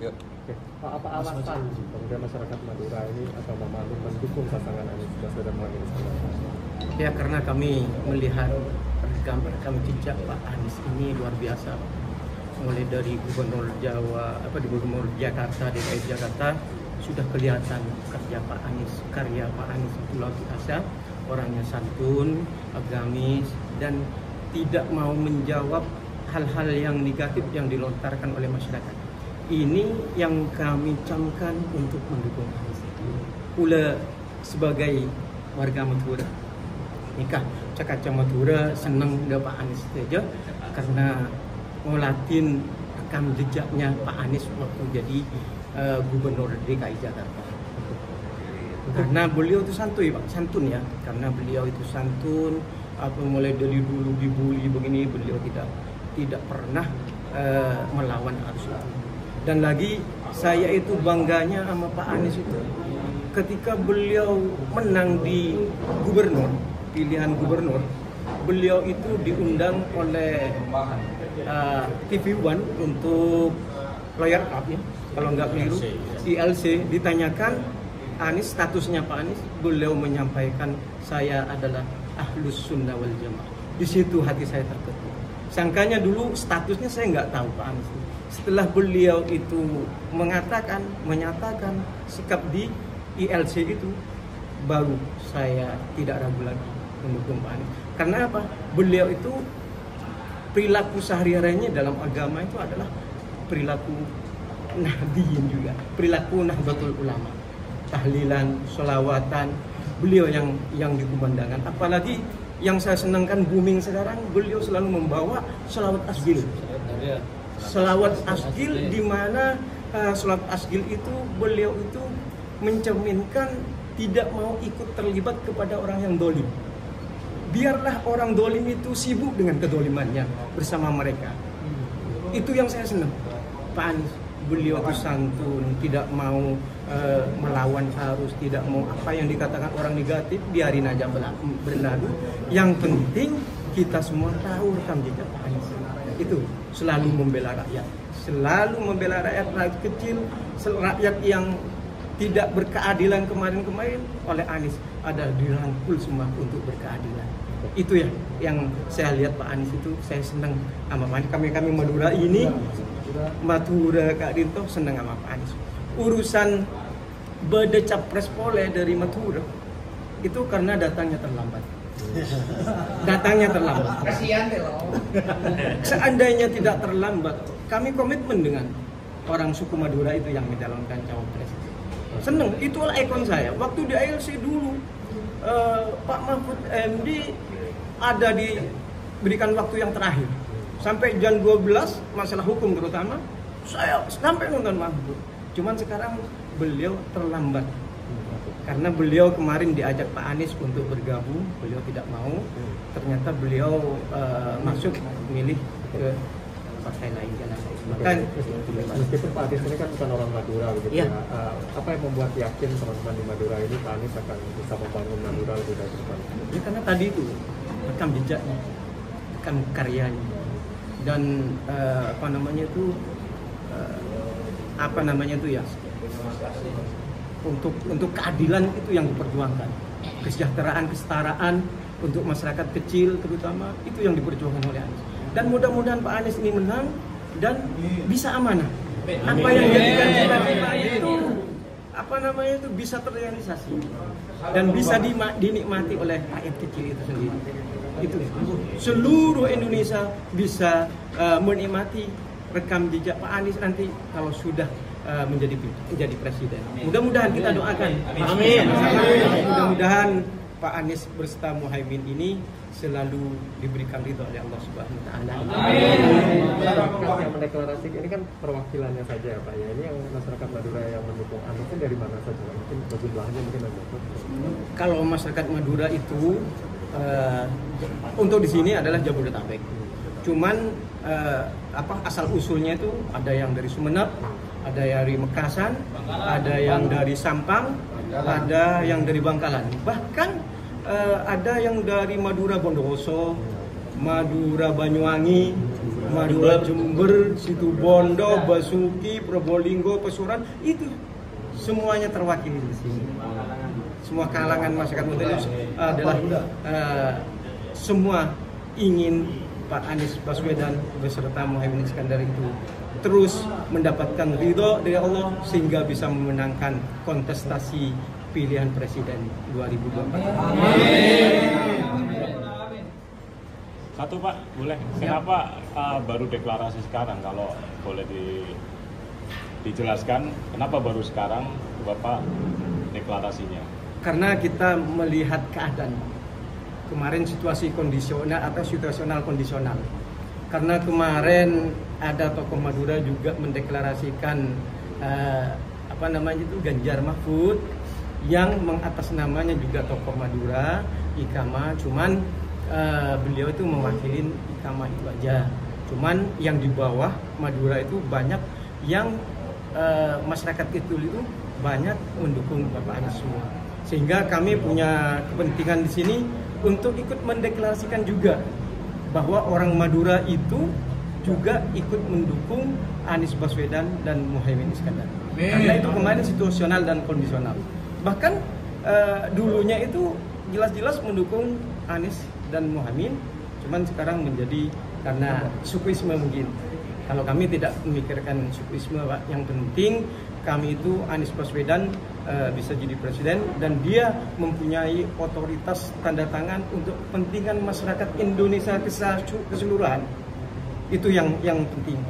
Yuk. Oke. Pak, apa alasan kemudian masyarakat Madura ini atau Mamalu mendukung pasangan Anies Baswedan Muhaimin Iskandar? Ya, karena kami melihat rekam jejak Pak Anies ini luar biasa. Mulai dari Gubernur Gubernur Jakarta, DKI Jakarta, sudah kelihatan karya Pak Anies itu luar biasa. Orangnya santun, agamis, dan tidak mau menjawab hal-hal yang negatif yang dilontarkan oleh masyarakat. Ini yang kami camkan untuk mendukung Anies. Pula sebagai warga Madura, nikah Cakaca Madura senang dengan Pak Anies saja karena ngolatin rekam jejaknya Pak Anies waktu jadi Gubernur DKI Jakarta. Karena beliau itu santun ya. Karena beliau itu santun, mulai dari dulu dibully begini, beliau tidak pernah melawan arus itu. Dan lagi saya itu bangganya sama Pak Anies itu ketika beliau menang di pilihan gubernur, beliau itu diundang oleh TV One untuk lawyer up ya, kalau nggak keliru, ILC, ditanyakan Anies, statusnya Pak Anies, beliau menyampaikan saya adalah Ahlus Sunnah wal Jamaah. Di situ hati saya terketuk. Sangkanya dulu statusnya saya nggak tahu Pak Anies. Setelah beliau itu menyatakan sikap di ILC itu, baru saya tidak ragu lagi mendukung Pak Anies. Karena apa? Beliau itu perilaku sehari-harinya dalam agama itu adalah perilaku Nahdliyin juga, perilaku Nahdlatul Ulama, tahlilan, sholawatan, beliau yang dikumandangkan. Apalagi yang saya senangkan booming sekarang, beliau selalu membawa sholawat asgil. Sholawat asgil, di mana sholawat asgil itu beliau itu mencerminkan tidak mau ikut terlibat kepada orang yang dolim. Biarlah orang dolim itu sibuk dengan kedolimannya bersama mereka. Itu yang saya senang Pak Anies. Beliau itu santun, tidak mau melawan arus, tidak mau apa yang dikatakan orang negatif, biarin aja berlalu. Yang penting kita semua tahu rekam jejak Pak Anies. Itu selalu membela rakyat, rakyat kecil, rakyat yang tidak berkeadilan kemarin oleh Anies ada dirangkul semua untuk berkeadilan. Itu ya yang saya lihat Pak Anies itu, saya senang sama Pak Anies. Kami Madura ini, Madura Kak Dinto senang sama Pak Anies. Urusan beda capres pole dari Madura itu karena datangnya terlambat. Kasihan deh loh. Seandainya tidak terlambat, kami komitmen dengan orang suku Madura itu yang mencalonkan cawapres. Seneng, itulah ikon saya. Waktu di ILC dulu, Pak Mahfud MD ada diberikan waktu yang terakhir sampai jam 12, masalah hukum terutama, saya sampai nonton Mahfud. Cuman sekarang beliau terlambat karena beliau kemarin diajak Pak Anies untuk bergabung, beliau tidak mau. Ternyata beliau masuk milih ke partai lain jalan lain. Kan meskipun Pak Anies ini kan bukan orang Madura begitu ya. Apa yang membuat yakin teman-teman di Madura ini Pak Anies akan bisa membangun Madura lebih baik ke depan? Ya karena tadi itu rekam jejaknya, rekam karyanya, dan untuk keadilan itu yang diperjuangkan, kesejahteraan, kesetaraan untuk masyarakat kecil terutama itu yang diperjuangkan oleh Anies. Dan mudah-mudahan Pak Anies ini menang dan bisa amanah. Apa yang dijadikan cita-cita itu bisa terrealisasi dan bisa dinikmati oleh rakyat kecil itu sendiri. Itu seluruh Indonesia bisa menikmati rekam jejak Pak Anies nanti kalau sudah menjadi presiden. Mudah-mudahan kita doakan. Amin. Mudah-mudahan Pak Anies beserta Muhaimin ini selalu diberikan ridho oleh Allah Subhanahu wa taala. Amin. Masyarakat yang mendeklarasikan ini kan perwakilannya saja ya Pak ya. Ini yang masyarakat Madura yang mendukung Anies itu dari mana saja? Mungkin jumlahnya mungkin ada. Kalau masyarakat Madura itu untuk di sini adalah Jabodetabek. Cuman asal usulnya itu ada yang dari Sumeneb, ada yang dari Mekasan, ada yang dari Sampang, ada yang dari Bangkalan, bahkan ada yang dari Madura Bondowoso, Madura Banyuwangi, Madura, Jember, Situbondo, Basuki, Probolinggo, Pasuruan, itu semuanya terwakili di sini. Semua kalangan masyarakat Madura adalah semua ingin Pak Anies Baswedan beserta Muhaimin Iskandar itu terus mendapatkan ridho dari Allah sehingga bisa memenangkan kontestasi pilihan presiden 2024. Satu Pak, boleh. Kenapa baru deklarasi sekarang? Kalau boleh dijelaskan, kenapa baru sekarang Bapak deklarasinya? Karena kita melihat keadaan kemarin situasi kondisional atau situasional kondisional. Karena kemarin ada tokoh Madura juga mendeklarasikan Ganjar Mahfud yang mengatasnamanya juga tokoh Madura, Ikama, cuman beliau itu mewakili Ikama itu aja. Cuman yang di bawah Madura itu banyak yang masyarakat itu banyak mendukung Bapak Anies semua. Sehingga kami punya kepentingan di sini untuk ikut mendeklarasikan juga bahwa orang Madura itu juga ikut mendukung Anies Baswedan dan Muhaimin Iskandar. Karena itu kemarin situasional dan kondisional. Bahkan dulunya itu jelas-jelas mendukung Anies dan Muhaimin, cuman sekarang menjadi karena sukuisme mungkin. Kalau kami tidak memikirkan sukuisme, Pak. Yang penting kami itu Anies Baswedan bisa jadi presiden dan dia mempunyai otoritas tanda tangan untuk kepentingan masyarakat Indonesia keseluruhan. Itu yang penting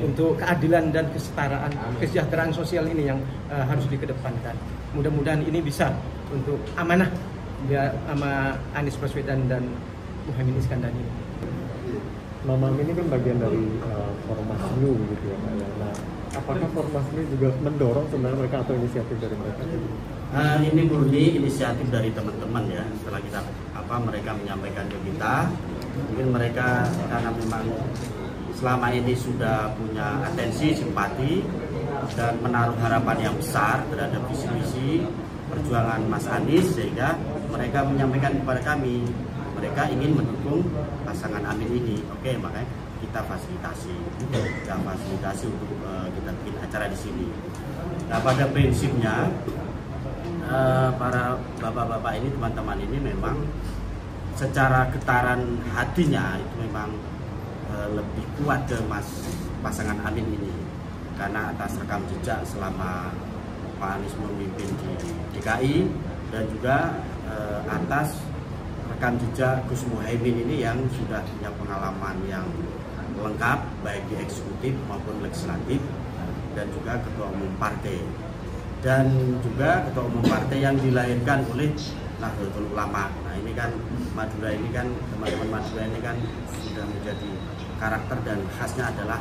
untuk keadilan dan kesetaraan, kesejahteraan sosial ini yang harus dikedepankan. Mudah-mudahan ini bisa untuk amanah dia sama Anies Baswedan dan Muhaimin Iskandar ini. Mamam ini kan bagian dari Formasnu gitu ya Pak. Nah, apakah Formasnu juga mendorong sebenarnya mereka atau inisiatif dari mereka? Ini murni inisiatif dari teman-teman ya. Setelah mereka menyampaikan ke kita, mungkin mereka karena memang selama ini sudah punya atensi, simpati dan menaruh harapan yang besar terhadap visi-misi perjuangan Mas Anies, sehingga mereka menyampaikan kepada kami mereka ingin mendukung pasangan Amin ini. Oke, makanya kita fasilitasi untuk kita bikin acara di sini. Nah, pada prinsipnya para bapak-bapak ini, teman-teman ini memang secara getaran hatinya itu memang lebih kuat ke pasangan Amin ini, karena atas rekam jejak selama Pak Anies memimpin di DKI dan juga atas rekam jejak Gus Muhaimin ini yang sudah punya pengalaman yang lengkap baik di eksekutif maupun legislatif, dan juga ketua umum partai, dan juga ketua umum partai yang dilahirkan oleh Nahdlatul Ulama. Nah, ini kan Madura ini kan, teman-teman Madura ini kan sudah menjadi karakter dan khasnya adalah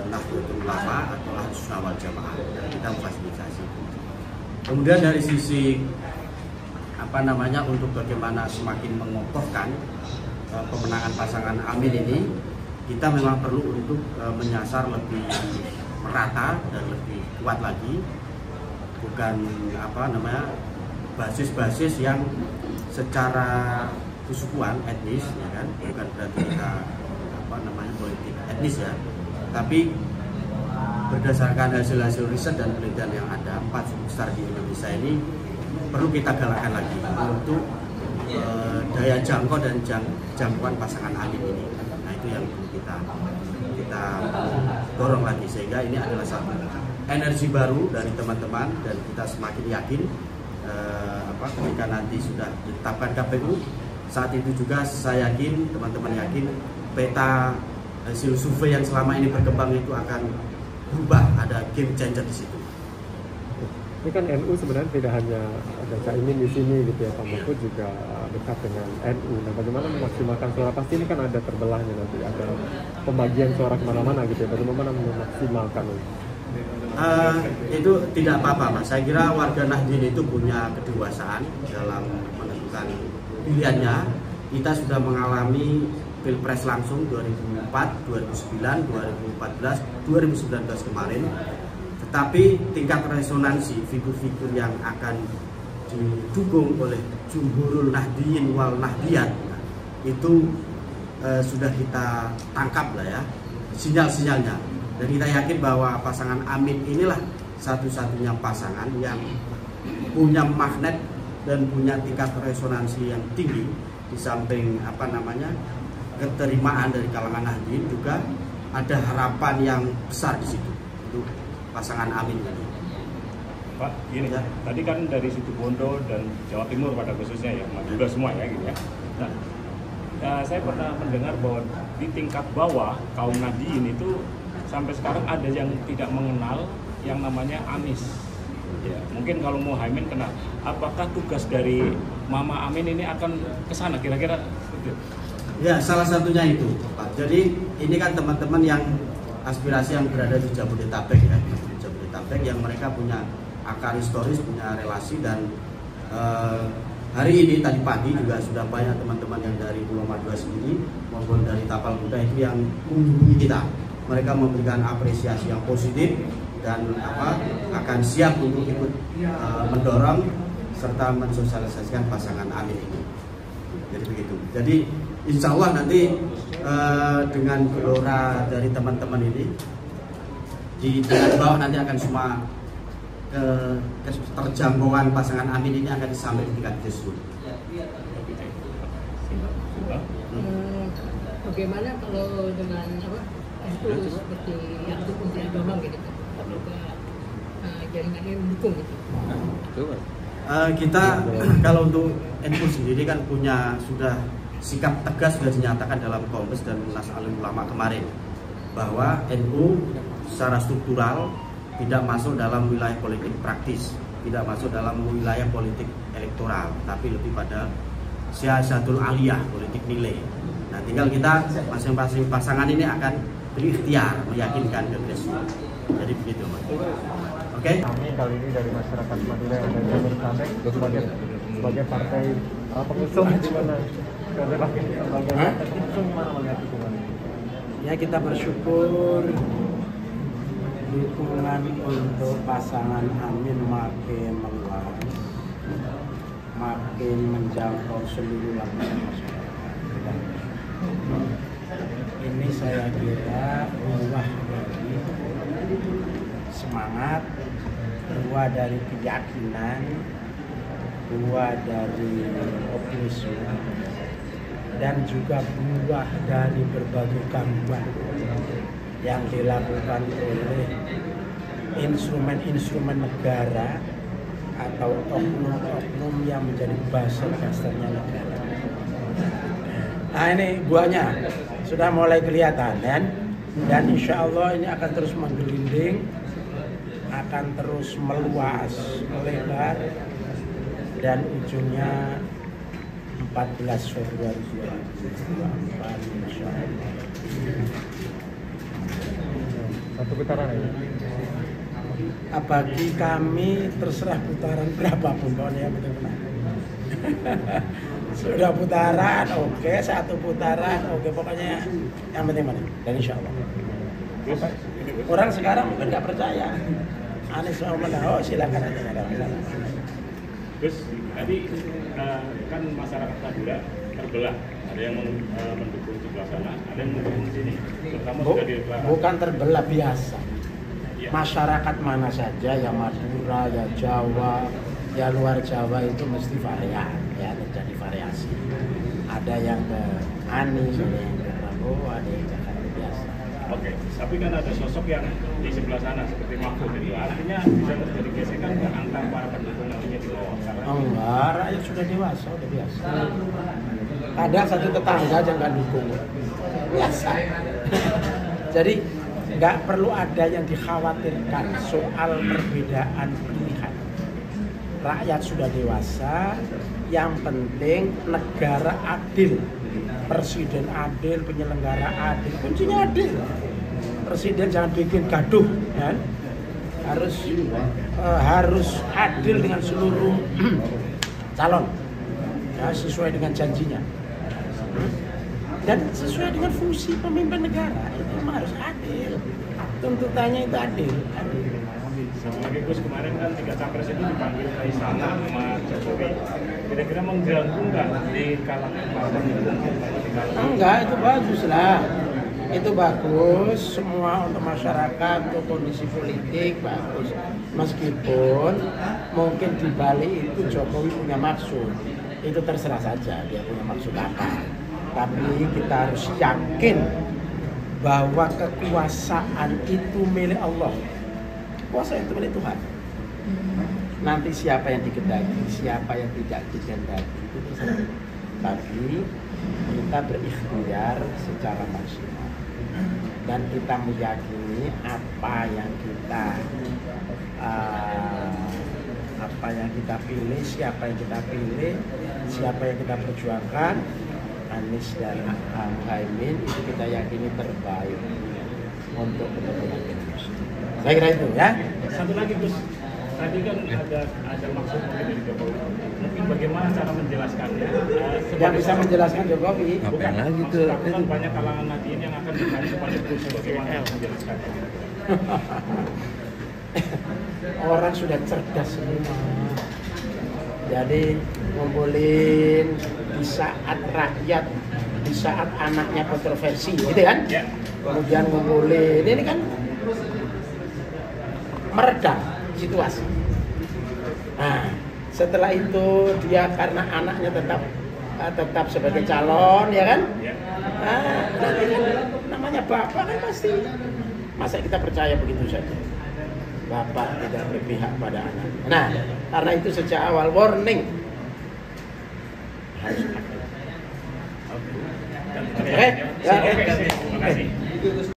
Nahdlatul Ulama atau Ahlus Sunnah wal Jamaah. Kita memfasilitasi. Kemudian dari sisi untuk bagaimana semakin mengokohkan pemenangan pasangan Amin ini, kita memang perlu untuk menyasar lebih merata dan lebih kuat lagi, bukan basis-basis yang secara kesukuan etnis, ya kan, bukan berarti kita politik etnis ya, tapi berdasarkan hasil-hasil riset dan penelitian yang ada, 4 suku besar di Indonesia ini perlu kita galakkan lagi untuk daya jangkau dan jangkauan pasangan Amin ini. Nah, itu yang perlu kita dorong lagi, sehingga ini adalah satu energi baru dari teman-teman, dan kita semakin yakin ketika nanti sudah ditetapkan KPU, saat itu juga saya yakin, teman-teman yakin, peta hasil survei yang selama ini berkembang itu akan berubah, ada game changer di situ. Ini kan NU sebenarnya tidak hanya ada Caimin di sini gitu ya, Pak Mahfud juga dekat dengan NU. Nah, bagaimana memaksimalkan suara? Pasti ini kan ada terbelahnya nanti, ada pembagian suara kemana-mana gitu ya. Bagaimana memaksimalkan itu? Itu tidak apa-apa, Mas. Saya kira warga Nahdien itu punya kedewasaan dalam menentukan pilihannya. Kita sudah mengalami Pilpres langsung 2004, 2009, 2014, 2019 kemarin. Tetapi tingkat resonansi figur-figur yang akan didukung oleh Jumhurul Nahdien wal Nahdiyat itu sudah kita tangkap lah ya sinyal-sinyalnya, dan kita yakin bahwa pasangan Amin inilah satu-satunya pasangan yang punya magnet dan punya tingkat resonansi yang tinggi. Di samping keterimaan dari kalangan Nahdien, juga ada harapan yang besar di situ untuk pasangan Amin ini. Pak, gini ya, tadi kan dari Situbondo dan Jawa Timur pada khususnya ya, juga semua ya gitu ya. Nah, saya pernah mendengar bahwa di tingkat bawah kaum Nahdien itu sampai sekarang ada yang tidak mengenal yang namanya Anies. Ya, mungkin kalau Muhaimin kenal. Apakah tugas dari Mama Amin ini akan ke sana kira-kira? Ya, salah satunya itu, Pak. Jadi ini kan teman-teman yang aspirasi yang berada di Jabodetabek ya, di Jabodetabek yang mereka punya akar historis, punya relasi, dan hari ini tadi pagi juga sudah banyak teman-teman yang dari Pulau Madura sendiri maupun dari Tapal Kuda itu yang menghubungi kita. Mereka memberikan apresiasi yang positif dan akan siap untuk ikut mendorong serta mensosialisasikan pasangan Amin ini. Jadi begitu. Jadi insya Allah nanti dengan gelora dari teman-teman ini di bawah nanti akan semua keterjangkauan pasangan Amin ini akan sampai di tingkat grassroots. Bagaimana kalau dengan NU seperti yang untuk Kementerian Agama gitu, apakah jaringan ini mendukung gitu? Kita kalau untuk NU sendiri kan sudah sikap tegas sudah dinyatakan dalam Kombes dan Munas Alim Ulama kemarin bahwa NU secara struktural tidak masuk dalam wilayah politik praktis, tidak masuk dalam wilayah politik elektoral, tapi lebih pada siasatul aliyah, politik nilai. Nah, tinggal kita masing-masing pasangan ini akan berikhtiar meyakinkan ke grassroots. Jadi begitu, Mas. Oke? Kami kali ini dari masyarakat Madura yang ada di Jabodetabek sebagai partai pengusung gimana? Sebagai partai pengusung gimana melihat dukungan? Ya, kita bersyukur dukungan untuk pasangan Amin makin meluas, makin menjangkau seluruh lapisan masyarakat. Ini saya kira buah dari semangat, buah dari keyakinan, buah dari optimisme, dan juga buah dari berbagai gangguan yang dilakukan oleh instrumen-instrumen negara atau oknum-oknum yang menjadi buzzer-buzzernya negara. Nah, ini buahnya sudah mulai kelihatan dan insya Allah ini akan terus menggelinding, akan terus meluas, melebar, dan ujungnya 14 Februari 2024 insya Allah. Satu putaran ini. Bagi kami terserah putaran berapapun pokoknya benar-benar. Sudah putaran, oke, satu putaran, oke, pokoknya yang penting-penting. Dan insya Allah. Orang sekarang mungkin nggak percaya. Anies mau menang, silakan aja, nggak ada masalah. Terus tadi kan masyarakat Madura terbelah, ada yang mendukung sebelah sana, ada yang mendukung sini. Terutama sudah deklarasi. Bukan terbelah, biasa. Ya. Masyarakat mana saja, ya Madura, ya Jawa, ya luar Jawa itu mesti varian, ya terjadi variasi. Ada yang ke Anies, ada yang ke Prabowo, ada yang ke Jakarta, biasa. Oke, tapi kan ada sosok yang di sebelah sana seperti Mahfud itu, artinya bisa terjadi gesekan nggak antar para pendukung nantinya di bawah? Karena Enggak, rakyat sudah dewasa, udah biasa. Kadang satu tetangga aja nggak dukung, biasa. Jadi nggak perlu ada yang dikhawatirkan soal perbedaan pilihan. Rakyat sudah dewasa, yang penting negara adil, presiden adil, penyelenggara adil, kuncinya adil. Presiden jangan bikin gaduh, kan? Harus adil dengan seluruh calon, ya, sesuai dengan janjinya, dan sesuai dengan fungsi pemimpin negara. Itu memang harus adil, tuntutannya itu adil. sama Gus kemarin kan 3 capres itu dipanggil ke istana sama Jokowi. kira-kira mengganggu nggak di kalangan parlemen? Enggak, itu bagus lah. Itu bagus semua untuk masyarakat, untuk kondisi politik bagus. Meskipun mungkin di balik itu Jokowi punya maksud, itu terserah saja dia punya maksud apa. Tapi kita harus yakin bahwa kekuasaan itu milik Allah. Kekuasaan itu milik Tuhan. Nanti siapa yang dikehendaki, siapa yang tidak dikehendaki itu terserah. Tapi kita berikhtiar secara maksimal dan kita meyakini apa yang kita pilih, siapa yang kita pilih, siapa yang kita perjuangkan, Anies dan Muhaimin itu kita yakini terbaik untuk kepentingan Indonesia. Saya kira itu ya. Satu lagi Gus, tadi kan ada maksud mungkin dari Jokowi. Mungkin bagaimana cara menjelaskannya? Yang bisa menjelaskan Jokowi. Bukan lagi maksud aku kan banyak kalangan nadiin yang akan bertanya kepada Gus bagaimana menjelaskannya. Orang sudah cerdas semua. Jadi ngumpulin di saat rakyat, di saat anaknya kontroversi, gitu kan? Ya. Kemudian ngumpulin, ini kan meredam situasi. Nah, setelah itu dia karena anaknya tetap sebagai calon, ya kan? Ya. Nah, nanti kan namanya bapak kan pasti, masa kita percaya begitu saja? Bapak tidak berpihak pada anak. Nah, karena itu sejak awal warning harus ada. Oke. Oke, Terima kasih.